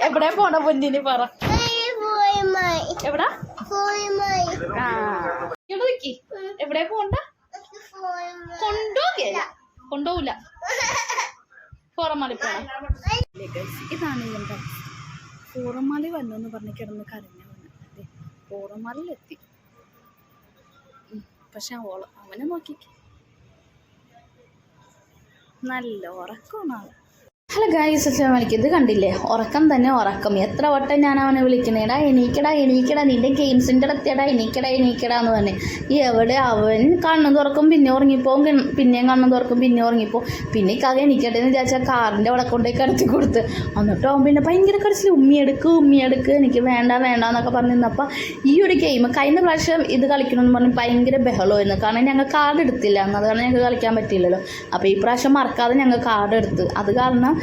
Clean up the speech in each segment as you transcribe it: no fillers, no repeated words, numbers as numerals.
എവിടെ പോണ പൊന്നിന് പറ എവിടാ എവിടെ പോണ്ട കൊണ്ടുപോകില്ല ഫോറമാലി പോണം. ഇതാണ് ഇവന്റെ ഫോറമാലി വന്നെന്ന് പറഞ്ഞ് കിടന്ന് കരഞ്ഞു വന്ന് ഫോറമാലിലെത്തി. പക്ഷെ അവനെ നോക്കിക്ക് നല്ല ഉറക്കമാണ് ആള്. ഹലോ ഗായ്സ്, അസ്സലാമു അലൈക്കും. ഇത് കണ്ടില്ലേ, ഉറക്കം തന്നെ ഉറക്കം. എത്ര വട്ടം ഞാൻ അവനെ വിളിക്കണേടാ എണീക്കടാ എണീക്കടാ, നിന്റെ ഗെയിംസിൻ്റെ ഇടത്തേടാ എണീക്കടാ എണീക്കടാ എന്ന് പറഞ്ഞ് എവിടെ അവൻ കണ്ണു തുറക്കും പിന്നെ ഉറങ്ങിപ്പോവും, പിന്നെയും കണ്ണു തുറക്കും പിന്നെ ഉറങ്ങിപ്പോവും. പിന്നെ ഇക്കാകെ എണീക്കട്ടെ എന്ന് വിചാരിച്ചാൽ കാറിൻ്റെ അവിടെ കൊണ്ടേക്ക് കിടത്തി കൊടുത്ത് എന്നിട്ട് അവൻ പിന്നെ ഭയങ്കര കരച്ചിൽ ഉമ്മിയെടുക്ക് എനിക്ക് വേണ്ട എന്നൊക്കെ പറഞ്ഞിരുന്നപ്പോൾ ഈ ഒരു ഗെയിം കഴിഞ്ഞ പ്രാവശ്യം ഇത് കളിക്കണമെന്ന് പറഞ്ഞ് ഭയങ്കര ബഹളമായിരുന്നു. കാരണം ഞങ്ങൾ കാർഡ് എടുത്തില്ല, അത് കാരണം ഞങ്ങൾക്ക് കളിക്കാൻ പറ്റില്ലല്ലോ. അപ്പോൾ ഈ പ്രാവശ്യം മറക്കാതെ ഞങ്ങൾ കാർഡ് എടുത്ത്. അത് കാരണം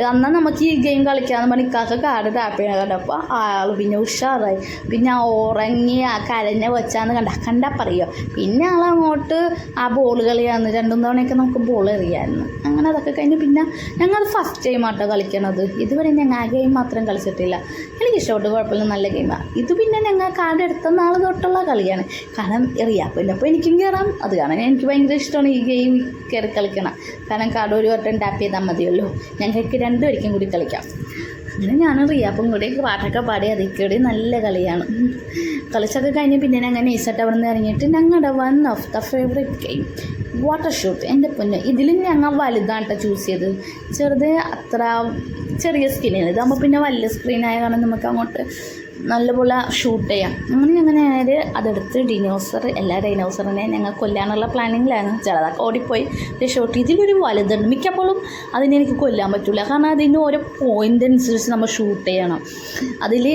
എന്നാൽ നമുക്ക് ഈ ഗെയിം കളിക്കാമെന്ന് പറഞ്ഞ് ഇക്കാക്ക കാർഡ് ടാപ്പ് ചെയ്യാൻ കണ്ടപ്പോൾ ആൾ പിന്നെ ഉഷാറായി. പിന്നെ ഉറങ്ങി കരഞ്ഞ വെച്ചാന്ന് കണ്ടാ പറയുക. പിന്നെ ആളങ്ങോട്ട് ആ ബോൾ കളിയാന്ന് 2 തവണയൊക്കെ നമുക്ക് ബോൾ എറിയായിരുന്നു. അങ്ങനെ അതൊക്കെ കഴിഞ്ഞ് പിന്നെ ഞങ്ങൾ ഫസ്റ്റ് ടൈമാട്ടോ കളിക്കണത്. ഇതുവരെ ഞങ്ങൾ ആ ഗെയിം മാത്രം കളിച്ചിട്ടില്ല. എനിക്കിഷ്ടപ്പെട്ടു, കുഴപ്പമില്ല, നല്ല ഗെയിമാണ് ഇത്. പിന്നെ ഞങ്ങൾ കാർഡ് എടുത്ത നാൾ തൊട്ടുള്ള കളിയാണ്. കാരണം എറിയാം പിന്നെ അപ്പോൾ എനിക്കും കയറാം. അത് കാരണം എനിക്ക് ഭയങ്കര ഇഷ്ടമാണ് ഈ ഗെയിം കയറി കളിക്കണം. കാരണം കാർഡ് ഒരു വട്ടം ടാപ്പ് ചെയ്താൽ മതിയല്ലോ, ഞങ്ങൾക്ക് 2 പേർക്കും കൂടി കളിക്കാം. അങ്ങനെ ഞാനും റിയാപ്പും കൂടി പാട്ടൊക്കെ പാടി അതിക്കൂടി നല്ല കളിയാണ്. കളിച്ചൊക്കെ കഴിഞ്ഞ് പിന്നെ ഞങ്ങൾ നൈസായിട്ട് അവിടെ നിന്ന് ഇറങ്ങിയിട്ട് ഞങ്ങളുടെ one of the favourite game water shoot. എൻ്റെ പൊന്ന്, ഇതിലും ഞങ്ങൾ വലുതാണ് ചൂസ് ചെയ്തത്. ചെറുത് അത്ര ചെറിയ സ്ക്രീനാണ്, ഇതാകുമ്പോൾ പിന്നെ വലിയ സ്ക്രീനായ കാരണം നമുക്ക് അങ്ങോട്ട് നല്ലപോലെ ഷൂട്ട് ചെയ്യാം. അങ്ങനെ അതെടുത്ത് എല്ലാ ഡൈനോസറിനെ ഞങ്ങൾ കൊല്ലാനുള്ള പ്ലാനിങ്ങിലാണ്. ചിലതൊക്കെ ഓടിപ്പോയി ഷൂട്ട്. ഇതിലൊരു വലുതുണ്ട്, മിക്കപ്പോഴും അതിനെനിക്ക് കൊല്ലാൻ പറ്റില്ല. കാരണം അതിന് ഓരോ പോയിൻ്റ് അനുസരിച്ച് നമ്മൾ ഷൂട്ട് ചെയ്യണം. അതിൽ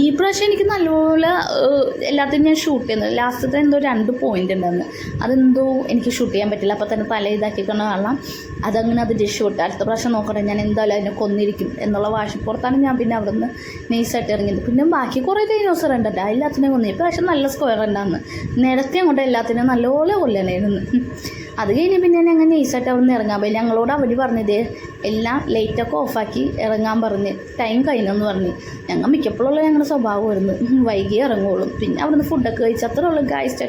ഈ പ്രാവശ്യം എനിക്ക് നല്ലപോലെ എല്ലാത്തിനും ഞാൻ ഷൂട്ട് ചെയ്യുന്നത്. ലാസ്റ്റത്തെ എന്തോ 2 പോയിൻ്റ് ഉണ്ടെന്ന്, അതെന്തോ എനിക്ക് ഷൂട്ട് ചെയ്യാൻ പറ്റില്ല. അപ്പോൾ തന്നെ തല ഇതാക്കിക്കൊണ്ട് കാണാം. അതങ്ങനെ അതിൻ്റെ ഷൂട്ട് അടുത്ത പ്രാവശ്യം നോക്കട്ടെ, ഞാൻ എന്തായാലും അതിനെ കൊന്നിരിക്കും എന്നുള്ള വാശിപ്പുറത്താണ് ഞാൻ പിന്നെ അവിടെ നിന്ന് നൈസായിട്ട് ഇറങ്ങിയത്. പിന്നെ ബാക്കി കുറേ ഡൈനോസർ ഉണ്ടല്ലോ, എല്ലാത്തിനെയും കൊന്നു. ഇപ്രാവശ്യം നല്ല സ്ക്വയർ ഉണ്ടാകുന്നു. നേരത്തെ അങ്ങോട്ട് എല്ലാത്തിനും നല്ലപോലെ കൊല്ലണമായിരുന്നു. അത് കഴിഞ്ഞ് പിന്നെ ഞങ്ങൾ നൈസായിട്ട് അവിടെ നിന്ന് ഇറങ്ങാൻ പോയി. ഞങ്ങളോട് അവർ പറഞ്ഞത് എല്ലാം ലൈറ്റൊക്കെ ഓഫാക്കി ഇറങ്ങാൻ പറഞ്ഞ് ടൈം കഴിഞ്ഞെന്ന് പറഞ്ഞ്. ഞങ്ങൾ മിക്കപ്പോഴുള്ള ഞങ്ങളുടെ സ്വഭാവമായിരുന്നു വൈകി ഇറങ്ങുള്ളൂ. പിന്നെ അവിടെ നിന്ന് ഫുഡൊക്കെ കഴിച്ച് അത്രയുള്ള ഗായ്സ്.